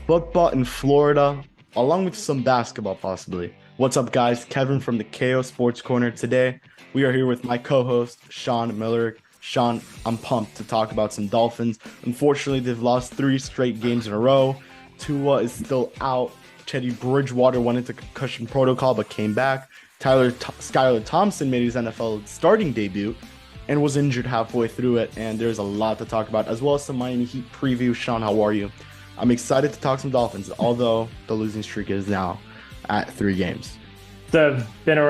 football in Florida, along with some basketball possibly. What's up, guys? Kevin from the KO Sports Corner. Today, we are here with my co-host, Sean Millerick. Sean, I'm pumped to talk about some Dolphins. Unfortunately, they've lost 3 straight games in a row. Tua is still out. Teddy Bridgewater went into concussion protocol but came back. Skylar Thompson made his NFL starting debut and was injured halfway through it. And there's a lot to talk about, as well as some Miami Heat preview. Sean, how are you? I'm excited to talk some Dolphins, although the losing streak is now at 3 games. It's been a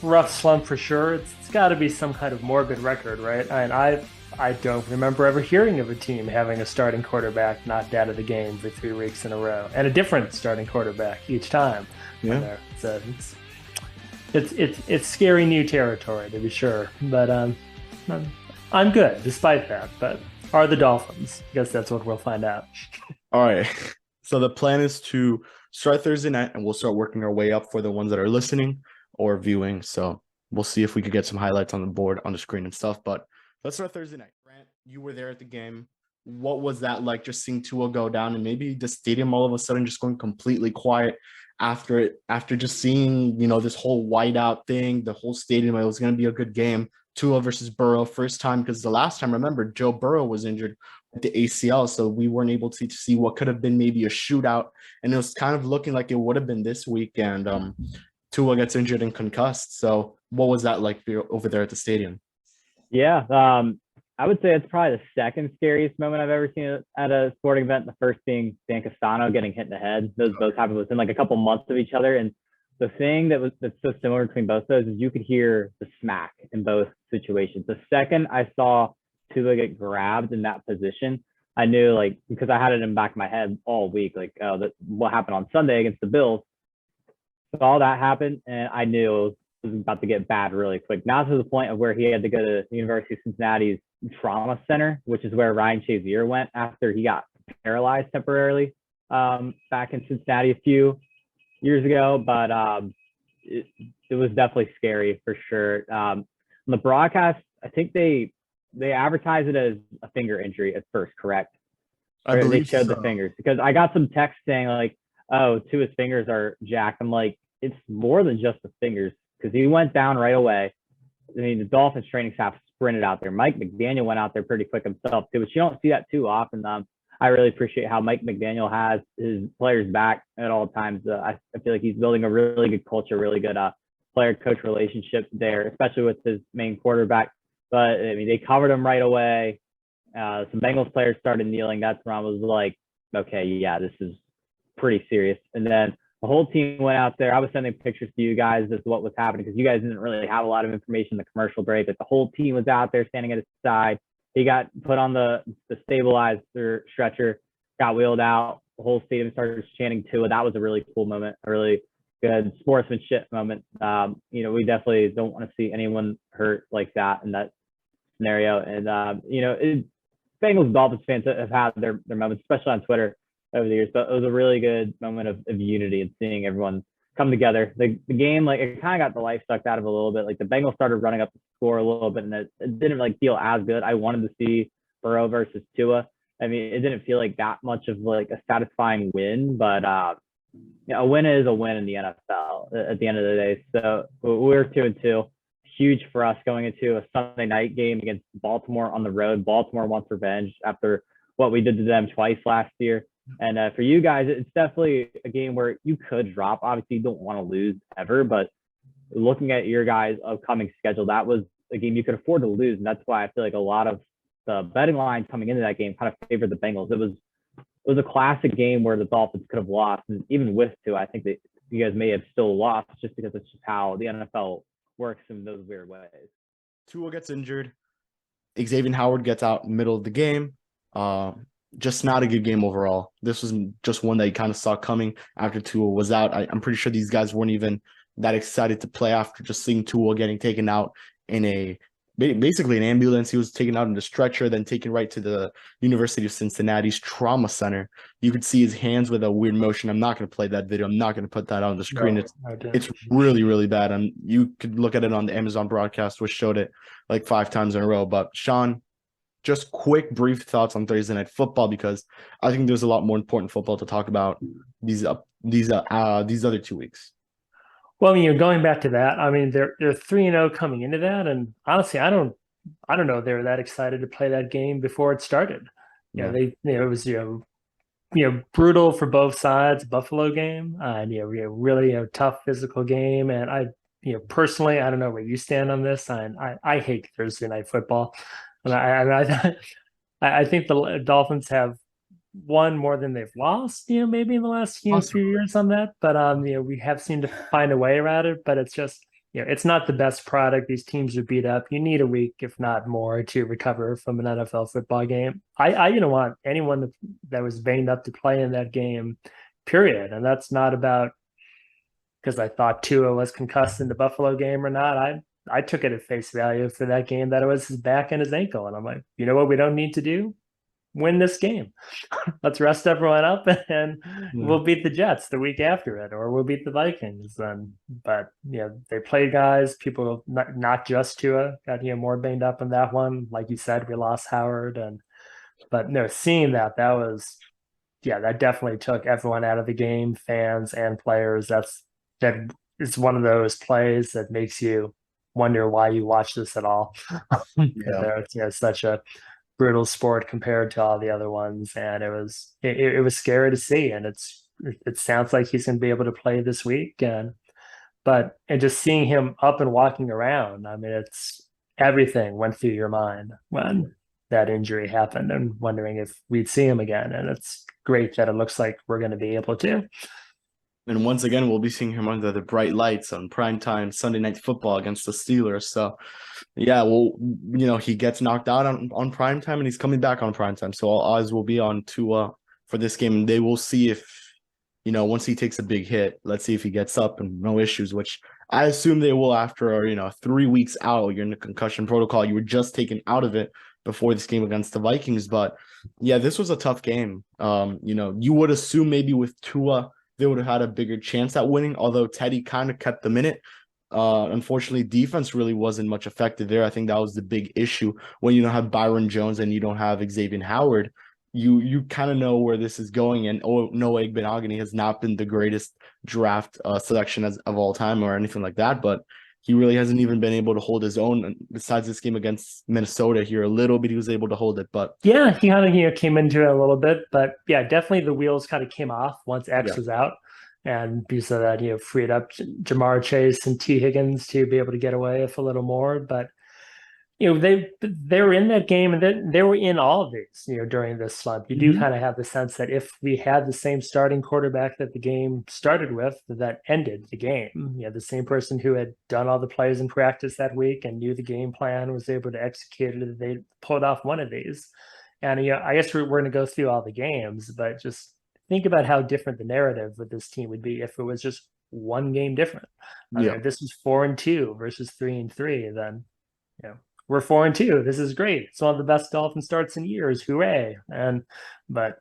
rough slump for sure. It's got to be some kind of morbid record, right? And I don't remember ever hearing of a team having a starting quarterback knocked out of the game for 3 weeks in a row, and a different starting quarterback each time. Yeah, so it's scary new territory to be sure. But I'm good despite that. But are the Dolphins? I guess that's what we'll find out. All right. So the plan is to start Thursday night, and we'll start working our way up for the ones that are listening or viewing. So we'll see if we could get some highlights on the board, on the screen and stuff. But let's start Thursday night. Grant, you were there at the game. What was that like, just seeing Tua go down and maybe the stadium all of a sudden just going completely quiet after just seeing, this whole whiteout thing, the whole stadium, it was going to be a good game. Tua versus Burrow, first time, because the last time, remember, Joe Burrow was injured with the ACL, so we weren't able to see what could have been maybe a shootout, and it was kind of looking like it would have been this week, and Tua gets injured and concussed. So what was that like over there at the stadium? Yeah, I would say it's probably the second scariest moment I've ever seen at a sporting event. The first being Dan Castano getting hit in the head. Those both happened within like a couple months of each other, and the thing that's so similar between both of those is you could hear the smack in both situations. The second I saw Tua get grabbed in that position, I knew, like, because I had it in the back of my head all week, like, oh, what happened on Sunday against the Bills. Saw that happen, and I knew it was about to get bad really quick. Now to the point of where he had to go to the University of Cincinnati's trauma center, which is where Ryan Shazier went after he got paralyzed temporarily back in Cincinnati a few years ago. But it was definitely scary for sure. On the broadcast, I think they advertised it as a finger injury at first, correct? I believe they showed so. the fingers, because I got some text saying like, oh, 2 of his fingers are jacked. I'm like, it's more than just the fingers, because he went down right away. I mean, the Dolphins training staff sprinted out there. Mike McDaniel went out there pretty quick himself too, but you don't see that too often. I really appreciate how Mike McDaniel has his players back at all times. I feel like he's building a really good culture, really good player-coach relationship there, especially with his main quarterback. But I mean, they covered him right away. Some Bengals players started kneeling. That's when I was like, okay, yeah, this is pretty serious. And then the whole team went out there. I was sending pictures to you guys as to what was happening, because you guys didn't really have a lot of information in the commercial break. But the whole team was out there standing at his side. He got put on the stabilizer stretcher, got wheeled out. The whole stadium started chanting Tua. That was a really cool moment, a really good sportsmanship moment. We definitely don't want to see anyone hurt like that in that scenario. And Bengals Dolphins fans have had their moments, especially on Twitter over the years. But it was a really good moment of unity and seeing everyone come together. The game, like, it kind of got the life sucked out of it a little bit. Like, the Bengals started running up the score a little bit, and it didn't like feel as good. I wanted to see Burrow versus Tua. I mean, it didn't feel like that much of like a satisfying win, but a win is a win in the NFL at the end of the day. So we're 2-2. Huge for us going into a Sunday night game against Baltimore on the road. Baltimore wants revenge after what we did to them twice last year. And for you guys, it's definitely a game where you could drop. Obviously, you don't want to lose ever, but looking at your guys' upcoming schedule, that was a game you could afford to lose. And that's why I feel like a lot of the betting line coming into that game kind of favored the Bengals. It was a classic game where the Dolphins could have lost. And even with two, I think that you guys may have still lost, just because it's just how the NFL works in those weird ways. Tua gets injured. Xavier Howard gets out middle of the game. Just not a good game overall. This was just one that you kind of saw coming after Tua was out. I'm pretty sure these guys weren't even that excited to play after just seeing Tua getting taken out in basically an ambulance. He was taken out in the stretcher, then taken right to the University of Cincinnati's trauma center. You could see his hands with a weird motion. I'm not going to play that video. I'm not going to put that on the screen. It's really, really bad. And you could look at it on the Amazon broadcast, which showed it like 5 times in a row. But Sean, just quick, brief thoughts on Thursday Night Football, because I think there's a lot more important football to talk about these other 2 weeks. Well, going back to that, I mean, they're 3-0 coming into that, and honestly, I don't know they were that excited to play that game before it started. Yeah. It was brutal for both sides, Buffalo game, and really tough physical game. And I personally, I don't know where you stand on this. I hate Thursday Night Football, and I think the Dolphins have won more than they've lost, maybe in the last few years on that. But we have seemed to find a way around it. But it's just it's not the best product. These teams are beat up. You need a week, if not more, to recover from an NFL football game. I didn't want anyone that was banged up to play in that game, period. And that's not about because I thought Tua was concussed in the Buffalo game or not. I took it at face value for that game that it was his back and his ankle. And I'm like, you know what we don't need to do? Win this game. Let's rest everyone up and we'll beat the Jets the week after it, or we'll beat the Vikings. But they played guys, people not just Tua got more banged up in that one. Like you said, we lost Howard, but no, seeing that was that definitely took everyone out of the game, fans and players. That is one of those plays that makes you wonder why you watch this at all. It's such a brutal sport compared to all the other ones, and it was scary to see. And it sounds like he's going to be able to play this week, and just seeing him up and walking around, I mean, it's everything went through your mind when that injury happened, and wondering if we'd see him again. And it's great that it looks like we're going to be able to. And once again, we'll be seeing him under the bright lights on primetime Sunday Night Football against the Steelers. So, yeah, well, he gets knocked out on primetime, and he's coming back on primetime. So all eyes will be on Tua for this game. And they will see if, once he takes a big hit, let's see if he gets up and no issues, which I assume they will after, 3 weeks out. You're in the concussion protocol. You were just taken out of it before this game against the Vikings. But, yeah, this was a tough game. You would assume maybe with Tua, they would have had a bigger chance at winning, although Teddy kind of kept them in it. Unfortunately, defense really wasn't much effective there. I think that was the big issue. When you don't have Byron Jones and you don't have Xavier Howard, you kind of know where this is going. And Noah Igbenogany has not been the greatest draft selection of all time or anything like that, but he really hasn't even been able to hold his own. Besides this game against Minnesota here, a little bit he was able to hold it. But yeah, he kind of came into it a little bit. But yeah, definitely the wheels kind of came off once X was out. And because of that, freed up Jamar Chase and T. Higgins to be able to get away with a little more. But they were in that game, and they were in all of these, during this slump. You do kind of have the sense that if we had the same starting quarterback that the game started with, that ended the game. The same person who had done all the plays in practice that week and knew the game plan was able to execute it. They pulled off one of these. And I guess we're going to go through all the games, but just think about how different the narrative with this team would be if it was just one game different. If this was 4-2 versus 3-3, then we're 4-2. This is great. It's one of the best Dolphin starts in years. Hooray! But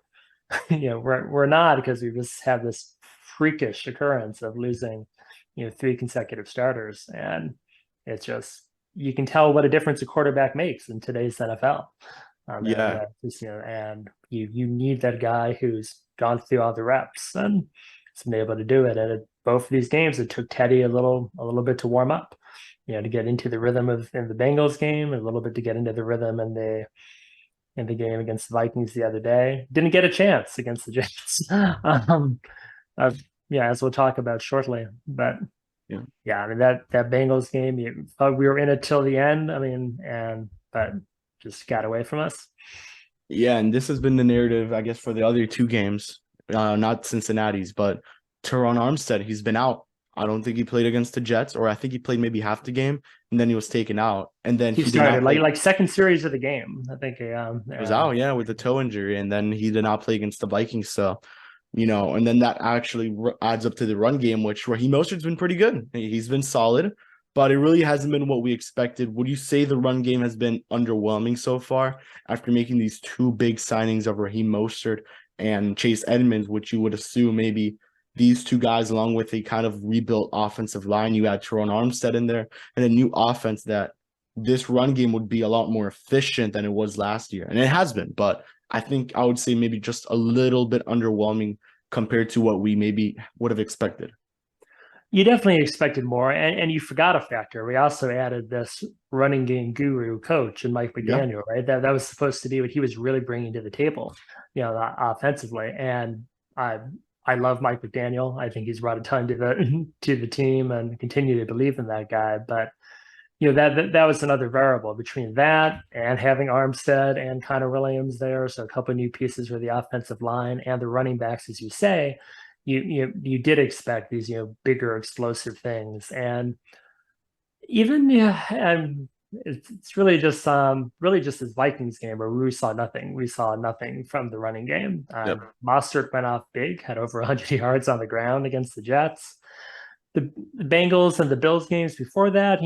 we're not, because we just have this freakish occurrence of losing 3 consecutive starters, and it's just, you can tell what a difference a quarterback makes in today's NFL. And you need that guy who's gone through all the reps and has been able to do it. And at both of these games, it took Teddy a little bit to warm up, to get into the rhythm in the Bengals game, a little bit to get into the rhythm in the game against the Vikings the other day. Didn't get a chance against the Jets. As we'll talk about shortly. But I mean, that Bengals game, we were in it till the end. I mean, but just got away from us. Yeah, and this has been the narrative, I guess, for the other 2 games, not Cincinnati's, but Teron Armstead, he's been out. I don't think he played against the Jets, or I think he played maybe half the game, and then he was taken out. And then he started like second series of the game. I think he was out, with a toe injury, and then he did not play against the Vikings. So, and then that actually adds up to the run game, which Raheem Mostert's been pretty good. He's been solid, but it really hasn't been what we expected. Would you say the run game has been underwhelming so far after making these 2 big signings of Raheem Mostert and Chase Edmonds, which you would assume maybe these 2 guys, along with a kind of rebuilt offensive line, you add Teron Armstead in there, and a new offense that this run game would be a lot more efficient than it was last year. And it has been, but I think I would say maybe just a little bit underwhelming compared to what we maybe would have expected. You definitely expected more, and you forgot a factor. We also added this running game guru coach and Mike McDaniel, right? That was supposed to be what he was really bringing to the table, offensively. And I love Mike McDaniel. I think he's brought a ton to the team, and continue to believe in that guy. But that was another variable between that and having Armstead and Connor Williams there. So a couple of new pieces for the offensive line and the running backs, as you say. You did expect these bigger explosive things, and even and it's really just this Vikings game where we saw nothing. We saw nothing from the running game. Mostert went off big, had over 100 yards on the ground against the Jets. The Bengals and the Bills games before that,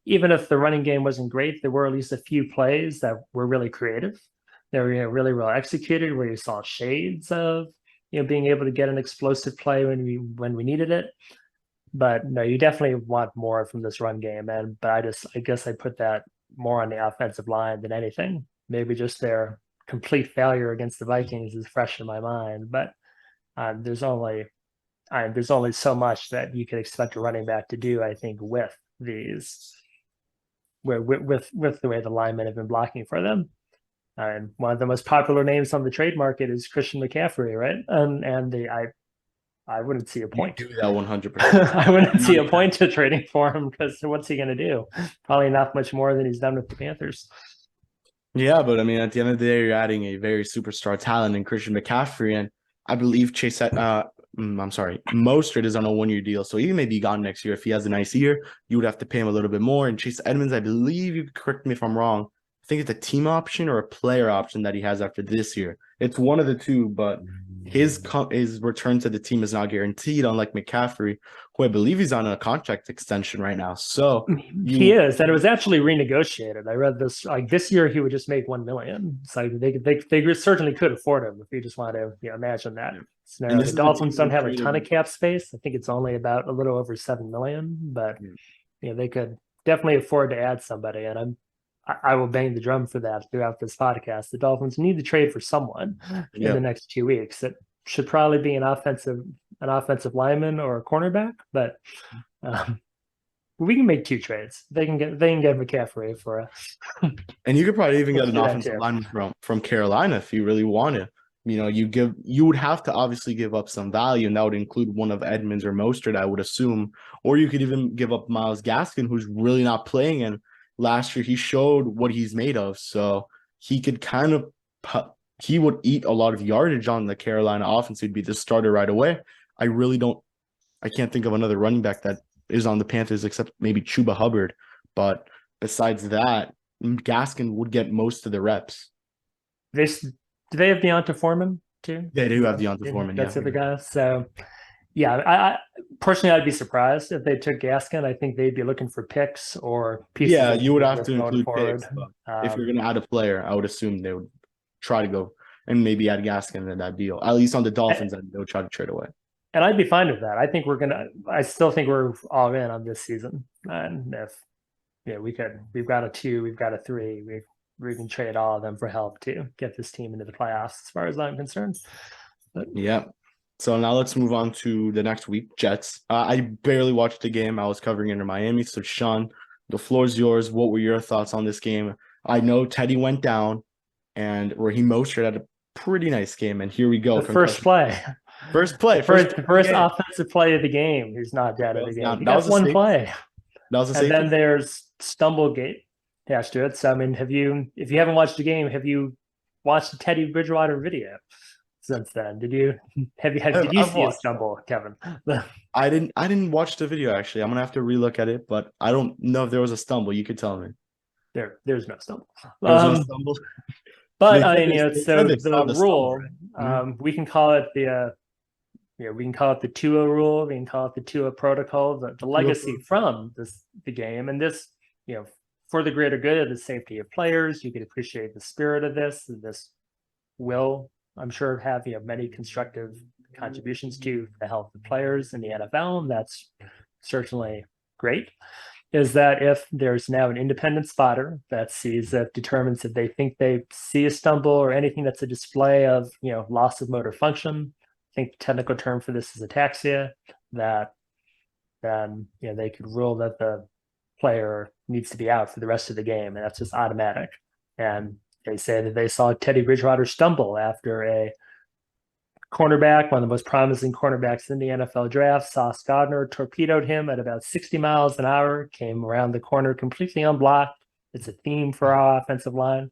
even if the running game wasn't great, there were at least a few plays that were really creative. They were really well executed, where you saw shades of being able to get an explosive play when we needed it. But no, you definitely want more from this run game. But I guess I put that more on the offensive line than anything. Maybe just their complete failure against the Vikings is fresh in my mind. But there's only so much that you could expect a running back to do, I think, with these, with the way the linemen have been blocking for them. And one of the most popular names on the trade market is Christian McCaffrey, right? I wouldn't see a point. You do that 100%. I wouldn't see a point to trading for him, because what's he going to do? Probably not much more than he's done with the Panthers. Yeah, but I mean, at the end of the day, you're adding a very superstar talent in Christian McCaffrey, and I believe Mostert is on a 1-year deal, so he may be gone next year. If he has a nice year, you would have to pay him a little bit more. And Chase Edmonds, I believe, you could correct me if I'm wrong, I think it's a team option or a player option that he has after this year. It's one of the two, but his return to the team is not guaranteed, unlike McCaffrey, who I believe he's on a contract extension right now. So he is, and it was actually renegotiated. I read this, like, this year he would just make $1 million. So they certainly could afford him if you just want to imagine that scenario. The Dolphins don't have a ton of cap space. I think it's only about a little over $7 million, but they could definitely afford to add somebody, and I will bang the drum for that throughout this podcast. The Dolphins need to trade for someone in the next 2 weeks. It should probably be an offensive lineman or a cornerback, but we can make 2 trades. They can get McCaffrey for us. And you could probably even get an offensive lineman from Carolina if you really want to. You would have to obviously give up some value, and that would include one of Edmonds or Mostert, I would assume. Or you could even give up Myles Gaskin, who's really not playing, and last year he showed what he's made of. So he could he would eat a lot of yardage on the Carolina offense. He'd be the starter right away. I can't think of another running back that is on the Panthers except maybe Chuba Hubbard. But besides that, Gaskin would get most of the reps. Do they have Deonta Foreman too? They do have Deonta Foreman. That's the guy. So yeah, I personally, I'd be surprised if they took Gaskin. I think they'd be looking for picks or pieces. Yeah, you would have to include picks. If you're going to add a player, I would assume they would try to go and maybe add Gaskin in that deal. At least on the Dolphins, and they'll try to trade away. And I'd be fine with that. I still think we're all in on this season. And we've got a 2, we've got a 3. We can trade all of them for help to get this team into the playoffs, as far as I'm concerned. Yeah. So now let's move on to the next week, Jets. I barely watched the game. I was covering Inter Miami. So, Sean, the floor is yours. What were your thoughts on this game? I know Teddy went down, and Raheem Mostert had a pretty nice game. And here we go. The first play. First offensive play of the game. He's not dead of the game. That's one play. That was a safety. And then there's Stumblegate attached to it. So, I mean, if you haven't watched the game, have you watched the Teddy Bridgewater video since then? Did you see a stumble, Kevin? I didn't watch the video, actually. I'm gonna have to relook at it, but I don't know if there was a stumble. You could tell me. There's no stumble. No stumble. But I mean, it's the rule. Right? We can call it the Tua rule. We can call it the Tua protocol. The legacy from the game, and this, for the greater good of the safety of players, you can appreciate the spirit of this. This will, I'm sure, have many constructive contributions to the health of players in the NFL, and that's certainly great. is that if there's now an independent spotter that determines if they think they see a stumble or anything that's a display of, loss of motor function, I think the technical term for this is ataxia, that then, they could rule that the player needs to be out for the rest of the game, and that's just automatic. And they say that they saw Teddy Bridgewater stumble after a cornerback, one of the most promising cornerbacks in the NFL draft. Sauce Gardner torpedoed him at about 60 miles an hour, came around the corner completely unblocked. It's a theme for our offensive line,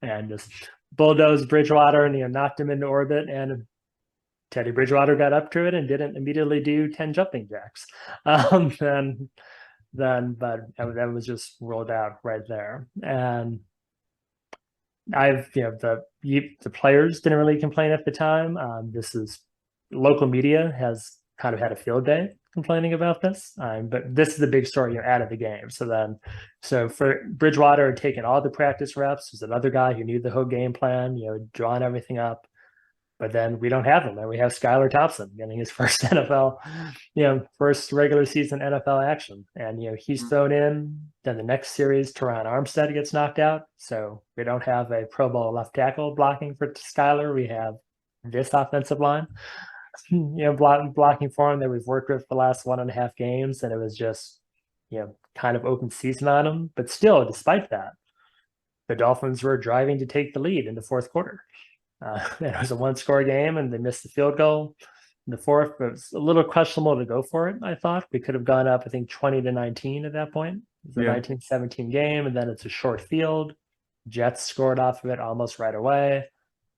and just bulldozed Bridgewater and knocked him into orbit. And Teddy Bridgewater got up to it and didn't immediately do 10 jumping jacks. But that was just rolled out right there. And the players didn't really complain at the time. Local media has kind of had a field day complaining about this. But this is the big story out of the game. So for Bridgewater taking all the practice reps, there's another guy who knew the whole game plan, drawing everything up. But then we don't have him, and we have Skylar Thompson getting his first first regular season NFL action. And, he's thrown in. Then the next series, Teron Armstead gets knocked out. So we don't have a Pro Bowl left tackle blocking for Skylar. We have this offensive line, blocking for him that we've worked with the last 1.5 games. And it was just, kind of open season on him. But still, despite that, the Dolphins were driving to take the lead in the fourth quarter. It was a 1-score game, and they missed the field goal in the fourth. But it was a little questionable to go for it, I thought. We could have gone up, I think, 20-19 at that point. It was a 19-17 game, and then it's a short field. Jets scored off of it almost right away.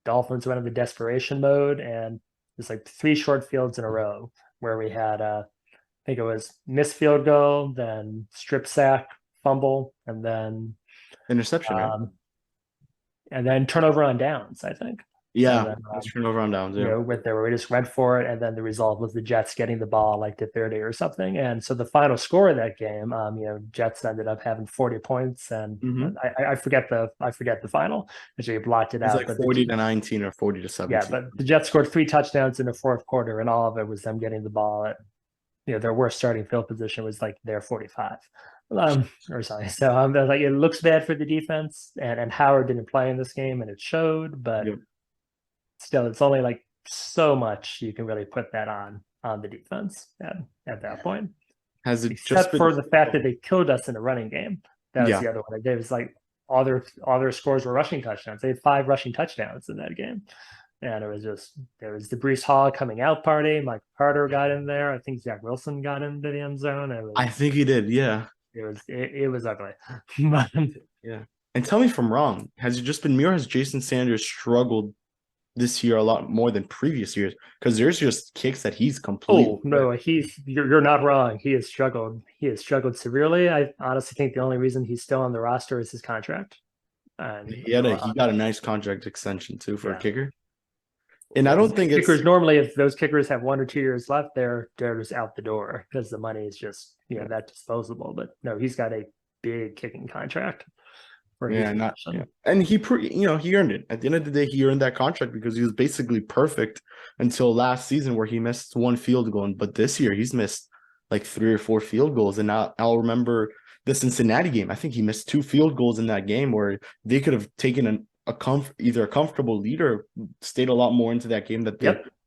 Dolphins went into desperation mode, and there's like 3 short fields in a row where we had, I think it was missed field goal, then strip sack, fumble, and then interception. And then turnover on downs, I think. Yeah, turnover on downs. Yeah, we just went for it, and then the result was the Jets getting the ball like to 30 or something. And so the final score of that game, Jets ended up having 40 points, and I forget the final. Actually, blocked it out. It was like 40-19 or 40-17. Yeah, but the Jets scored 3 touchdowns in the fourth quarter, and all of it was them getting the ball at, their worst starting field position was like their 45. Or something. So like, it looks bad for the defense, and Howard didn't play in this game, and it showed. But still, it's only like so much you can really put that on the defense at that point. Has it except for the fact that they killed us in a running game? That was the other one. It was like all their scores were rushing touchdowns. They had 5 rushing touchdowns in that game. And it was the Breece Hall coming out party. Mike Carter got in there. I think Zach Wilson got into the end zone. I think he did. Yeah. It was ugly. Yeah. And tell me if I'm wrong. Has it just been me, or has Jason Sanders struggled this year a lot more than previous years? Because there's just kicks that he's completely. Oh no, you're not wrong. He has struggled. He has struggled severely. I honestly think the only reason he's still on the roster is his contract. And he got a nice contract extension too for a kicker. And I don't think kickers normally, if those kickers have 1 or 2 years left, they're just out the door because the money is just that disposable. But no, he's got a big kicking contract. And he earned it. At the end of the day, he earned that contract because he was basically perfect until last season where he missed 1 field goal. But this year he's missed like 3 or 4 field goals. And I'll remember the Cincinnati game. I think he missed 2 field goals in that game where they could have taken either a comfortable lead or stayed a lot more into that game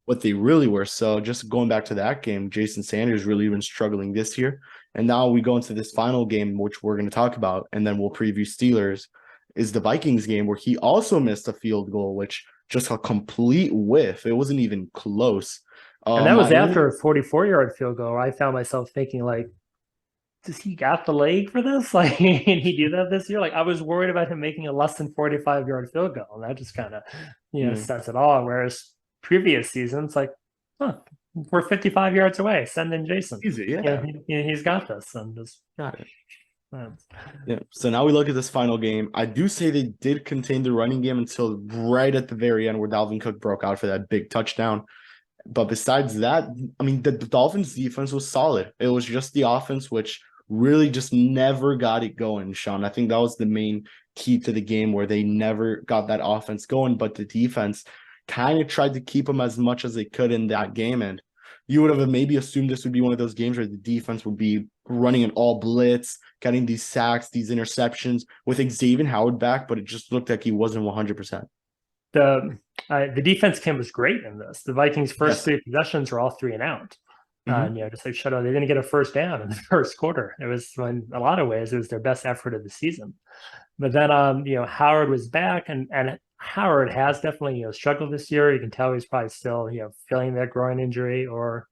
what they really were. So just going back to that game, Jason Sanders really been struggling this year. And now we go into this final game, which we're going to talk about, and then we'll preview Steelers, is the Vikings game where he also missed a field goal, which just a complete whiff. It wasn't even close. And that was after a 44-yard field goal. I found myself thinking, like, does he got the leg for this? Like, can he do that this year? Like, I was worried about him making a less than 45-yard field goal, and that just kind of, says it all. Whereas previous seasons, like, we're 55 yards away. Send in Jason. Easy, he's got this, and just got it. So now we look at this final game. I do say they did contain the running game until right at the very end, where Dalvin Cook broke out for that big touchdown. But besides that, I mean, the Dolphins' defense was solid. It was just the offense, which really just never got it going, Sean. I think that was the main key to the game, where they never got that offense going, but the defense kind of tried to keep them as much as they could in that game. And, you would have maybe assumed this would be one of those games where the defense would be running an all blitz, getting these sacks, these interceptions with Xavier Howard back, but it just looked like he wasn't 100%. The defense Kim was great in this. The Vikings' first Yes. 3 possessions were all 3 and out. Mhm. Just like shut out. They didn't get a first down in the first quarter. It was, in a lot of ways, it was their best effort of the season. But then, Howard was back, and Howard has definitely, struggled this year. You can tell he's probably still, feeling that groin injury, or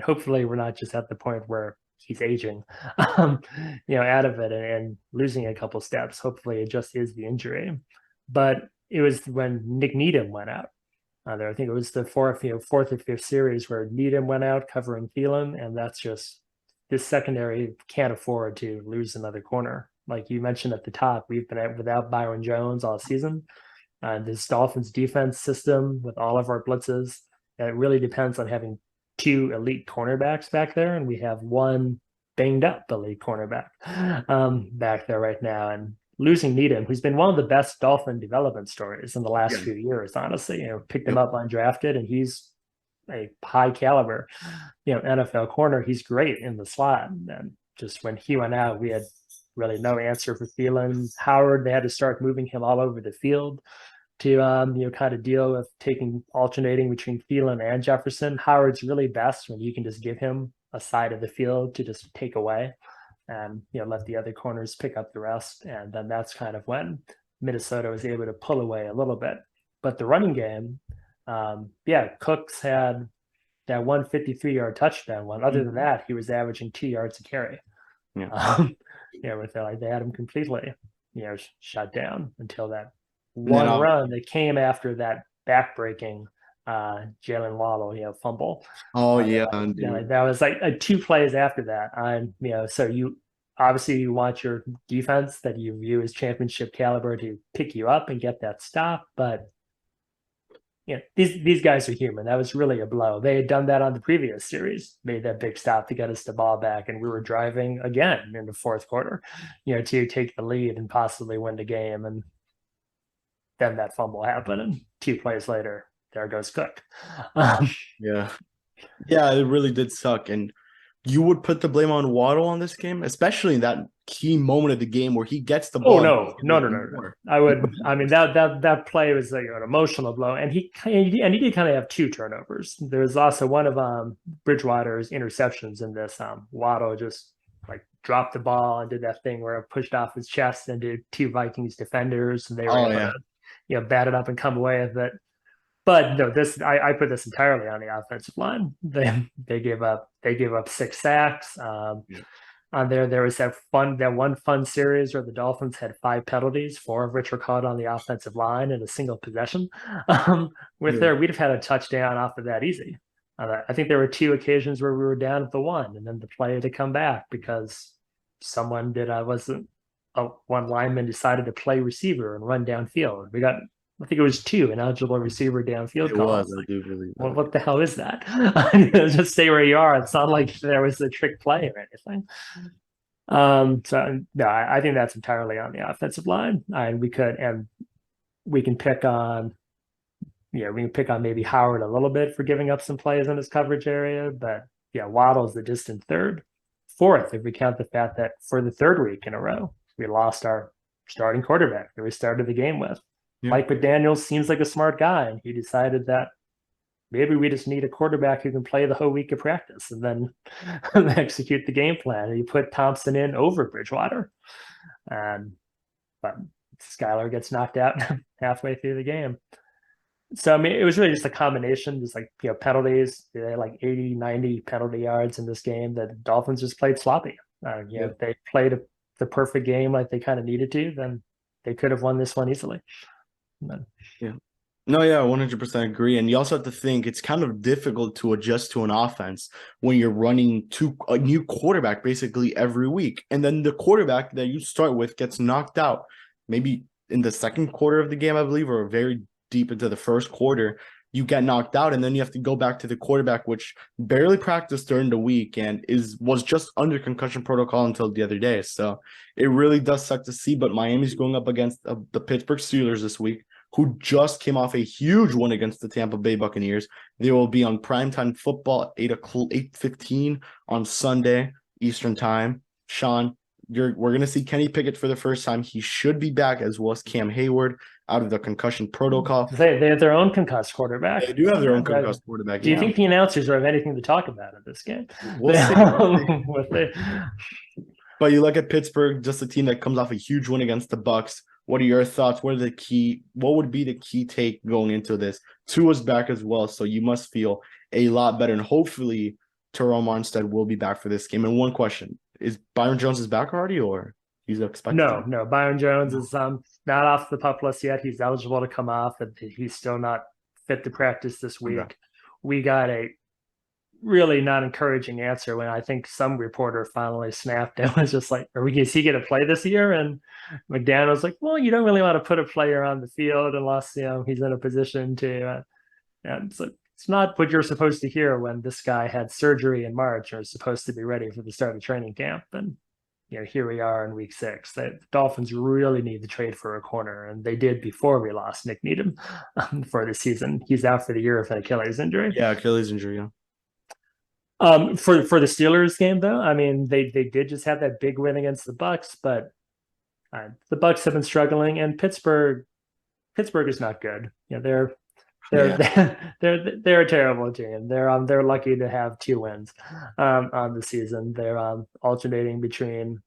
hopefully we're not just at the point where he's aging, out of it and losing a couple steps. Hopefully it just is the injury. But it was when Nick Needham went out. There, I think it was the fourth or 5th series where Needham went out covering Thielen, and that's just, this secondary can't afford to lose another corner. Like you mentioned at the top, we've been without Byron Jones all season. This Dolphins defense system with all of our blitzes, it really depends on having 2 elite cornerbacks back there, and we have 1 banged up elite cornerback back there right now. And losing Needham, who's been one of the best Dolphin development stories in the last few years, honestly, picked him up undrafted, and he's a high caliber, NFL corner. He's great in the slot. And just when he went out, we had really no answer for Thielen. Howard, they had to start moving him all over the field to kind of deal with alternating between Thielen and Jefferson. Howard's really best when you can just give him a side of the field to just take away and let the other corners pick up the rest. And then that's kind of when Minnesota was able to pull away a little bit. But the running game, Cooks had that 153-yard touchdown one. Other than that, he was averaging 2 yards a carry. With they had him completely, shut down until that one run that came after that backbreaking Jalen Waddle, fumble. That was like 2 plays after that. So you obviously want your defense that you view as championship caliber to pick you up and get that stop, but these guys are human. That was really a blow. They had done that on the previous series, made that big stop to get us the ball back, and we were driving again in the 4th quarter, to take the lead and possibly win the game. And then that fumble happened, and 2 plays later, there goes Cook. Yeah, it really did suck. And you would put the blame on Waddle on this game, especially in that key moment of the game where he gets the ball. No. I would. I mean, that play was like an emotional blow, and he did kind of have 2 turnovers. There was also one of Bridgewater's interceptions in this. Waddle just like dropped the ball and did that thing where it pushed off his chest into 2 Vikings defenders, and they were able to, bat it up and come away with it. But no, I put this entirely on the offensive line. They gave up 6 sacks. On there was that one fun series where the Dolphins had 5 penalties, 4 of which were caught on the offensive line in a single possession. We'd have had a touchdown off of that easy. I think there were 2 occasions where we were down at the 1, and then the play to come back because someone one lineman decided to play receiver and run downfield. We got, I think it was 2 ineligible receiver downfield calls. I do believe that. Well, what the hell is that? Just stay where you are. It's not like there was a trick play or anything. I think that's entirely on the offensive line. We can pick on maybe Howard a little bit for giving up some plays in his coverage area, but Waddle's the distant 3rd, 4th if we count the fact that for the 3rd week in a row we lost our starting quarterback that we started the game with. Mike McDaniel seems like a smart guy, and he decided that maybe we just need a quarterback who can play the whole week of practice and then execute the game plan. And he put Thompson in over Bridgewater. But Skylar gets knocked out halfway through the game. So, I mean, it was really just a combination, just like, penalties. They had like 80, 90 penalty yards in this game. The Dolphins just played sloppy. If they played the perfect game like they kind of needed to, then they could have won this one easily. No, 100% agree. And you also have to think it's kind of difficult to adjust to an offense when you're running a new quarterback basically every week. And then the quarterback that you start with gets knocked out maybe in the 2nd quarter of the game, I believe, or very deep into the 1st quarter. You get knocked out, and then you have to go back to the quarterback, which barely practiced during the week and was just under concussion protocol until the other day. So it really does suck to see. But Miami's going up against the Pittsburgh Steelers this week, who just came off a huge win against the Tampa Bay Buccaneers. They will be on primetime football at 8:15 on Sunday Eastern time. Sean, we're gonna see Kenny Pickett for the first time. He should be back, as well as Cam Hayward out of the concussion protocol. They have their own concussed quarterback. They do have their own concussed quarterback. Do you think the announcers have anything to talk about in this game? We'll see. But you look at Pittsburgh, just a team that comes off a huge win against the Bucs. What are your thoughts? What would be the key take going into this? Tua's back as well, so you must feel a lot better. And hopefully Terrell Armstead will be back for this game. And one question: is Byron Jones is back already, or he's expected? No. Byron Jones is not off the PUP list yet. He's eligible to come off, and he's still not fit to practice this week. Okay. We got a really not encouraging answer when I think some reporter finally snapped and was just like, is he going to play this year? And McDaniel was like, well, you don't really want to put a player on the field unless, he's in a position to, and it's not what you're supposed to hear when this guy had surgery in March or is supposed to be ready for the start of training camp. And, here we are in week 6. The Dolphins really need to trade for a corner, and they did before we lost Nick Needham for the season. He's out for the year with an Achilles injury. Yeah, Achilles injury, yeah. For the Steelers game, though, I mean, they did just have that big win against the Bucs, but the Bucs have been struggling, and Pittsburgh is not good. They're a terrible team. They're lucky to have 2 wins on the season. They're alternating between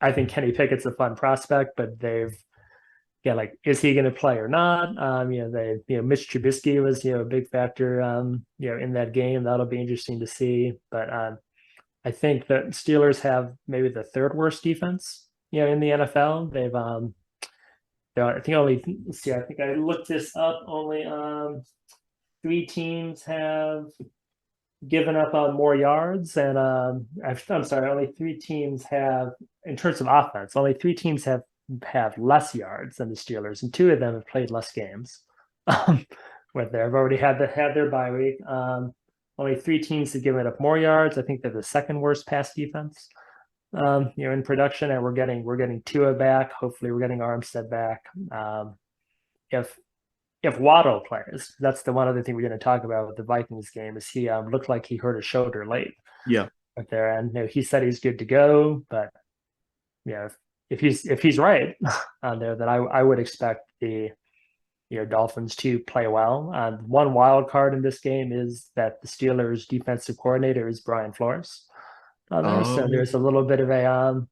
I think Kenny Pickett's a fun prospect, but is he going to play or not? Mitch Trubisky was a big factor in that game. That'll be interesting to see. But I think that Steelers have maybe the 3rd worst defense in the NFL. They've I think I looked this up. Only 3 teams have given up on more yards, and I'm sorry, only 3 teams have, in terms of offense, only 3 teams have less yards than the Steelers, and 2 of them have played less games. They've already had their bye week. Only 3 teams have given up more yards. I think they're the 2nd worst pass defense. In production, and we're getting Tua back. Hopefully, we're getting Armstead back. If Waddle plays, that's the one other thing we're going to talk about with the Vikings game. Is he looked like he hurt his shoulder late? Yeah, right there, and he said he's good to go. But if he's right on there, then I would expect the Dolphins to play well. One wild card in this game is that the Steelers' defensive coordinator is Brian Flores. So there's a little bit of a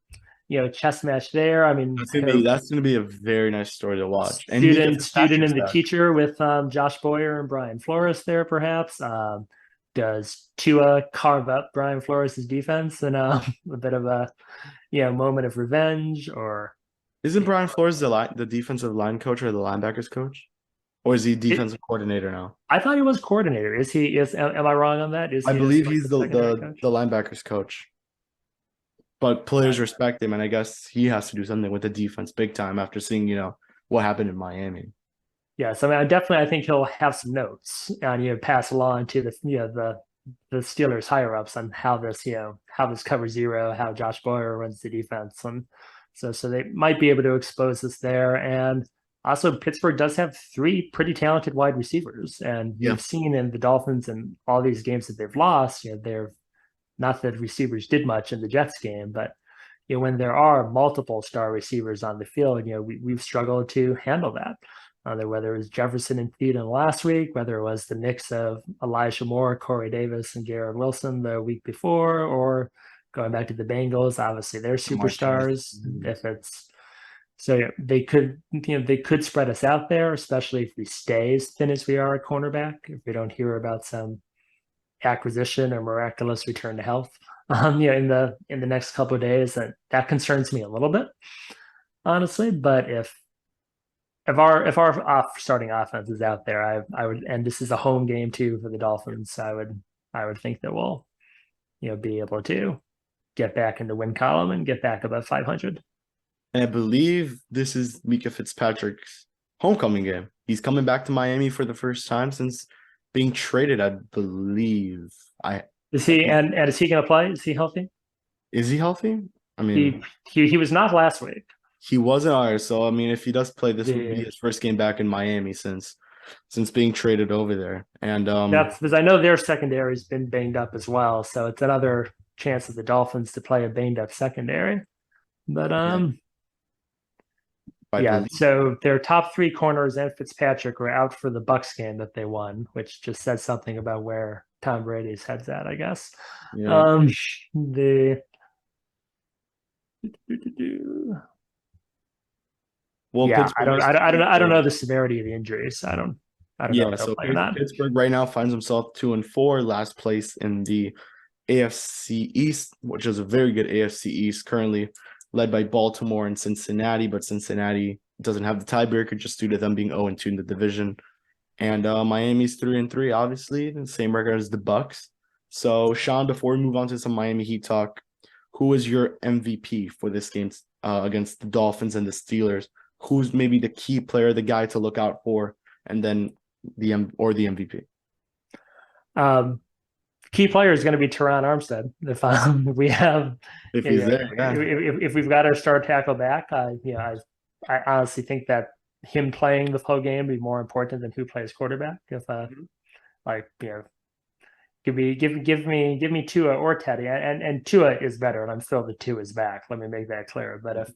chess match there. I mean, that's gonna be a very nice story to watch. Student and the teacher with Josh Boyer and Brian Flores there, perhaps. Does Tua carve up Brian Flores' defense in a bit of a moment of revenge? Or isn't Brian Flores the defensive line coach or the linebackers coach? Or is he defensive coordinator now? I thought he was coordinator. Am I wrong on that? I believe he's the linebackers coach. But players respect him, and I guess he has to do something with the defense big time after seeing, what happened in Miami. Yeah, so I think he'll have some notes and pass along to the Steelers higher ups on how this cover zero, how Josh Boyer runs the defense, and so they might be able to expose us there. And also, Pittsburgh does have 3 pretty talented wide receivers, and you've seen in the Dolphins and all these games that they've lost, they're not that receivers did much in the Jets game, but when there are multiple star receivers on the field, we've struggled to handle that. Whether it was Jefferson and Thielen last week, whether it was the mix of Elijah Moore, Corey Davis, and Garrett Wilson the week before, or going back to the Bengals, obviously they're superstars. They could spread us out there, especially if we stay as thin as we are at cornerback. If we don't hear about some acquisition or miraculous return to health, in the next couple of days, that concerns me a little bit, honestly. But if our starting offense is out there, I would, and this is a home game too for the Dolphins, I would think that we'll be able to get back in the win column and get back above 500. And I believe this is Mika Fitzpatrick's homecoming game. He's coming back to Miami for the first time since being traded, I believe. Is he going to play? Is he healthy? Is he healthy? I mean, he was not last week. He wasn't ours, so I mean, if he does play, this would be his first game back in Miami since since being traded over there. And That's because I know their secondary's been banged up as well, so it's another chance of the Dolphins to play a banged up secondary. But yeah, I yeah, believe. so their top three corners and Fitzpatrick were out for the Bucks game that they won, which just says something about where Tom Brady's head's at, I guess. Yeah. The Well, yeah, Pittsburgh is I don't know the severity of the injuries. I don't know yeah. if they'll So play or not. Pittsburgh right now finds himself 2-4, last place in the AFC East, which is a very good AFC East, currently led by Baltimore and Cincinnati, but Cincinnati doesn't have the tiebreaker just due to them being 0-2 in the division. And Miami's 3-3, obviously, the same record as the Bucks. So, Sean, before we move on to some Miami Heat talk, who is your MVP for this game against the Dolphins and the Steelers? Who's maybe the key player, the guy to look out for, and then the MVP? Key player is going to be Teron Armstead. If we have, If he's there, yeah. if we've got our star tackle back, I honestly think that him playing the whole game would be more important than who plays quarterback. If like give me Tua or Teddy, and Tua is better, and I'm thrilled that Tua is back. Let me make that clear. But if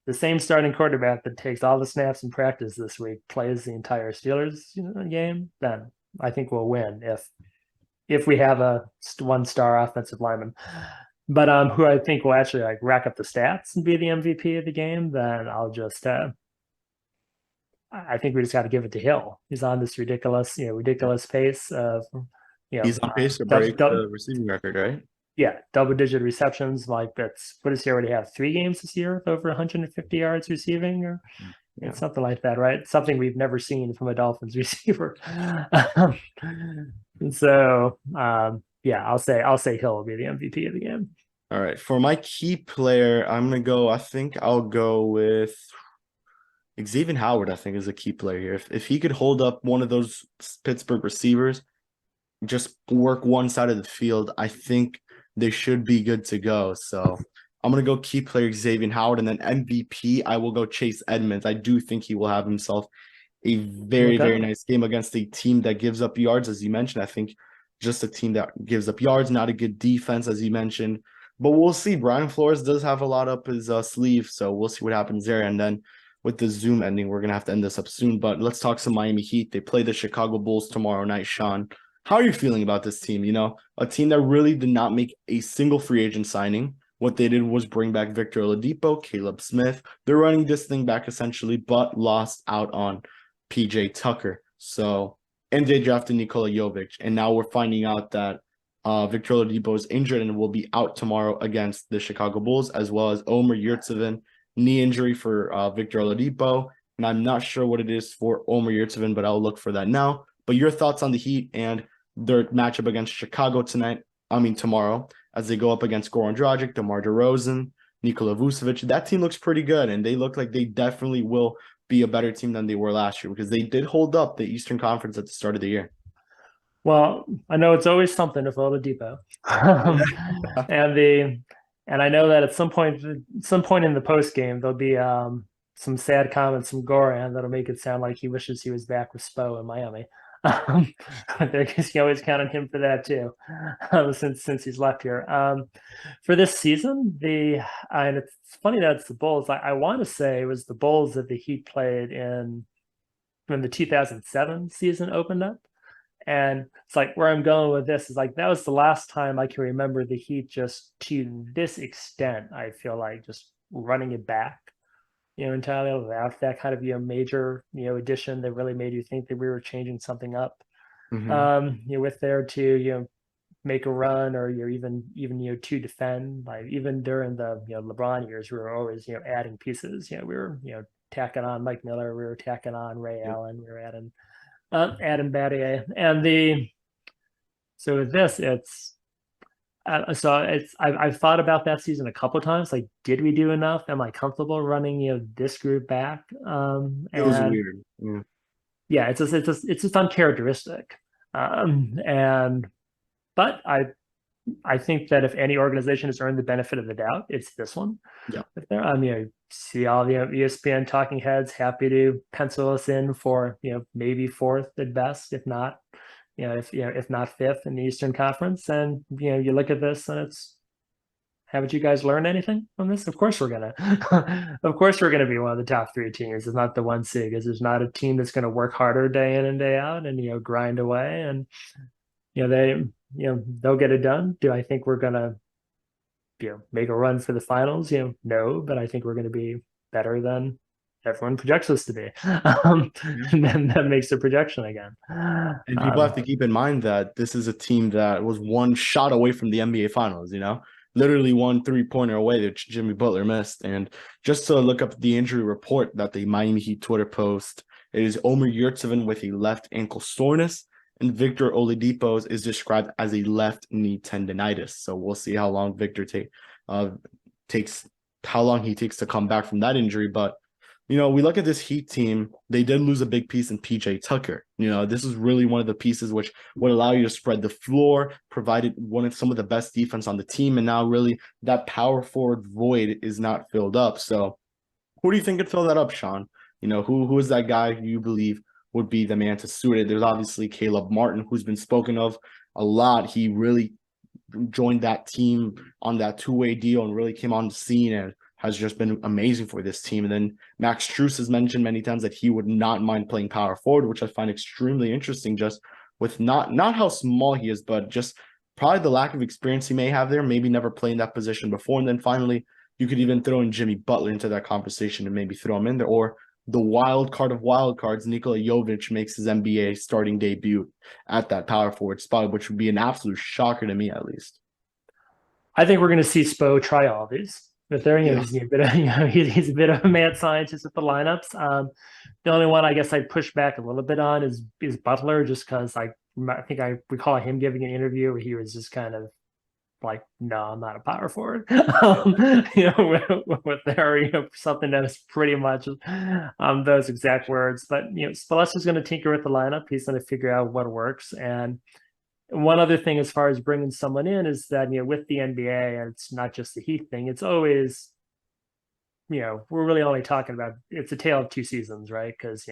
the same starting quarterback that takes all the snaps in practice this week plays the entire Steelers game, then I think we'll win. If we have a one-star offensive lineman, but who I think will actually like rack up the stats and be the MVP of the game, then I'll just I think we just got to give it to Hill. He's on this ridiculous pace of he's on pace to break the receiving record, right? Yeah, double-digit receptions. Like what does he already have? 3 games this year with over 150 yards receiving, or something like that, right? Something we've never seen from a Dolphins receiver. So yeah, I'll say Hill will be the MVP of the game. All right. For my key player, I think I'll go with Xavier Howard, I think, is a key player here. If he could hold up one of those Pittsburgh receivers, just work one side of the field, I think they should be good to go. So I'm going to go key player Xavier Howard, and then MVP, I will go Chase Edmonds. I do think he will have himself a very, very nice game against a team that gives up yards, as you mentioned. I think just a team that gives up yards, not a good defense, as you mentioned. But we'll see. Brian Flores does have a lot up his sleeve, so we'll see what happens there. And then with the Zoom ending, we're going to have to end this up soon. But let's talk some Miami Heat. They play the Chicago Bulls tomorrow night, Sean. How are you feeling about this team? A team that really did not make a single free agent signing. What they did was bring back Victor Oladipo, Caleb Smith. They're running this thing back essentially, but lost out on PJ Tucker. So, and they drafted Nikola Jovic. And now we're finding out that Victor Oladipo is injured and will be out tomorrow against the Chicago Bulls, as well as Omer Yurtseven, knee injury for Victor Oladipo. And I'm not sure what it is for Omer Yurtseven, but I'll look for that now. But your thoughts on the Heat and their matchup against Chicago tomorrow, as they go up against Goran Dragic, DeMar DeRozan, Nikola Vucevic. That team looks pretty good, and they look like they definitely will be a better team than they were last year, because they did hold up the Eastern Conference at the start of the year. Well, I know it's always something to Oladipo. And I know that at some point in the post game, there'll be some sad comments from Goran that'll make it sound like he wishes he was back with Spo in Miami. Because you always count on him for that too, since he's left here. For this season, and it's funny that it's the Bulls. I want to say it was the Bulls that the Heat played in when the 2007 season opened up. And it's like where I'm going with this is like that was the last time I can remember the Heat just to this extent. I feel like just running it back, entirely without that kind of major addition that really made you think that we were changing something up. With there to make a run or even to defend. Like even during the LeBron years, we were always adding pieces. We were tacking on Mike Miller, we were tacking on Ray Allen, we were adding Adam Battier, and so with this, I've thought about that season a couple of times. Like, did we do enough? Am I comfortable running this group back? It was weird. Yeah, it's just uncharacteristic. But I think that if any organization has earned the benefit of the doubt, it's this one. Yeah. If they're, see all the ESPN talking heads happy to pencil us in for, maybe fourth at best, if not, if not fifth in the Eastern Conference. And, you look at this and it's, haven't you guys learned anything from this? Of course we're gonna, of course we're gonna be one of the top three teams. It's not the one seed, because there's not a team that's gonna work harder day in and day out and grind away, and they'll get it done. Do I think we're gonna make a run for the finals? No, but I think we're gonna be better than everyone projects us to be. And then that makes the projection again. And people have to keep in mind that this is a team that was one shot away from the NBA Finals, literally one 3-pointer away that Jimmy Butler missed. And just to look up the injury report that the Miami Heat Twitter post, it is Omer Yurtseven with a left ankle soreness, and Victor Oladipo is described as a left knee tendonitis. So we'll see how long Victor takes to come back from that injury. But we look at this Heat team, they did lose a big piece in PJ Tucker. This is really one of the pieces which would allow you to spread the floor, provided some of the best defense on the team. And now really that power forward void is not filled up. So who do you think could fill that up, Sean? Who is that guy you believe would be the man to suit it? There's obviously Caleb Martin, who's been spoken of a lot. He really joined that team on that two-way deal and really came on the scene and has just been amazing for this team. And then Max Strus has mentioned many times that he would not mind playing power forward, which I find extremely interesting, just with not how small he is, but just probably the lack of experience he may have there, maybe never playing that position before. And then finally, you could even throw in Jimmy Butler into that conversation and maybe throw him in there. Or the wild card of wild cards, Nikola Jovic makes his NBA starting debut at that power forward spot, which would be an absolute shocker to me, at least. I think we're going to see Spo try all these. But there, he's a bit of, he's a bit of a mad scientist with the lineups. The only one I guess I'd push back a little bit on is Butler, just because I think I recall him giving an interview where he was just kind of like, "No, I'm not a power forward." With their something that is pretty much those exact words. But Spallestra's going to tinker with the lineup. He's going to figure out what works. And one other thing as far as bringing someone in is that, with the NBA, and it's not just the Heat thing, it's always, we're really only talking about, it's a tale of two seasons, right? Because,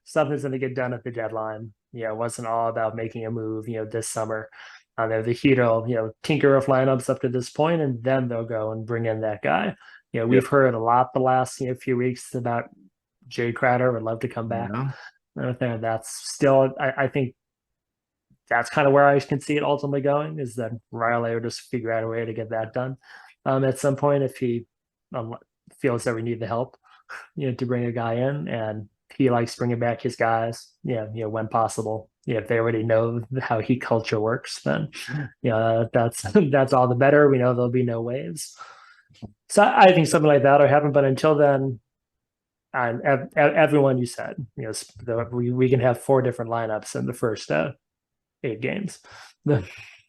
something's going to get done at the deadline. It wasn't all about making a move, this summer. The Heat will, tinker with lineups up to this point, and then they'll go and bring in that guy. We've heard a lot the last, few weeks about Jay Crowder would love to come back. Yeah. I think that's still, I think, that's kind of where I can see it ultimately going, is that Riley will just figure out a way to get that done at some point if he feels that we need the help, to bring a guy in, and he likes bringing back his guys, when possible. If they already know how Heat culture works, then that's all the better. We know there'll be no waves. So I think something like that will happen. But until then, and everyone you said, we can have 4 different lineups in the first 8 games.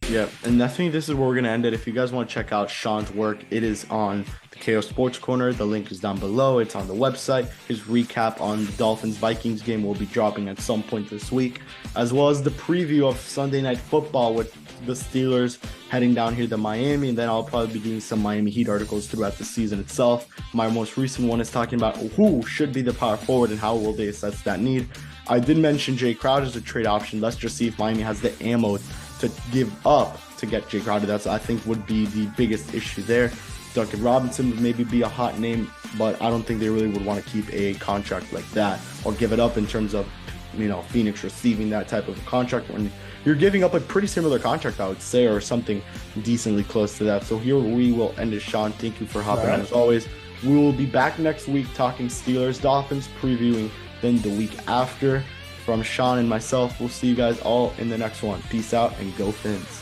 Yeah, and I think this is where we're going to end it. If you guys want to check out Sean's work, it is on the KO Sports Corner. The link is down below. It's on the website. His recap on the Dolphins-Vikings game will be dropping at some point this week, as well as the preview of Sunday Night Football with the Steelers heading down here to Miami. And then I'll probably be doing some Miami Heat articles throughout the season itself. My most recent one is talking about who should be the power forward and how will they assess that need. I did mention Jay Crowder as a trade option. Let's just see if Miami has the ammo to give up to get Jay Crowder. That's, I think, would be the biggest issue there. Duncan Robinson would maybe be a hot name, but I don't think they really would want to keep a contract like that or give it up in terms of, Phoenix receiving that type of a contract when you're giving up a pretty similar contract, I would say, or something decently close to that. So here we will end it. Sean, thank you for hopping on as always. We will be back next week talking Steelers, Dolphins, previewing then the week after. From Sean and myself, we'll see you guys all in the next one. Peace out and go PHINS.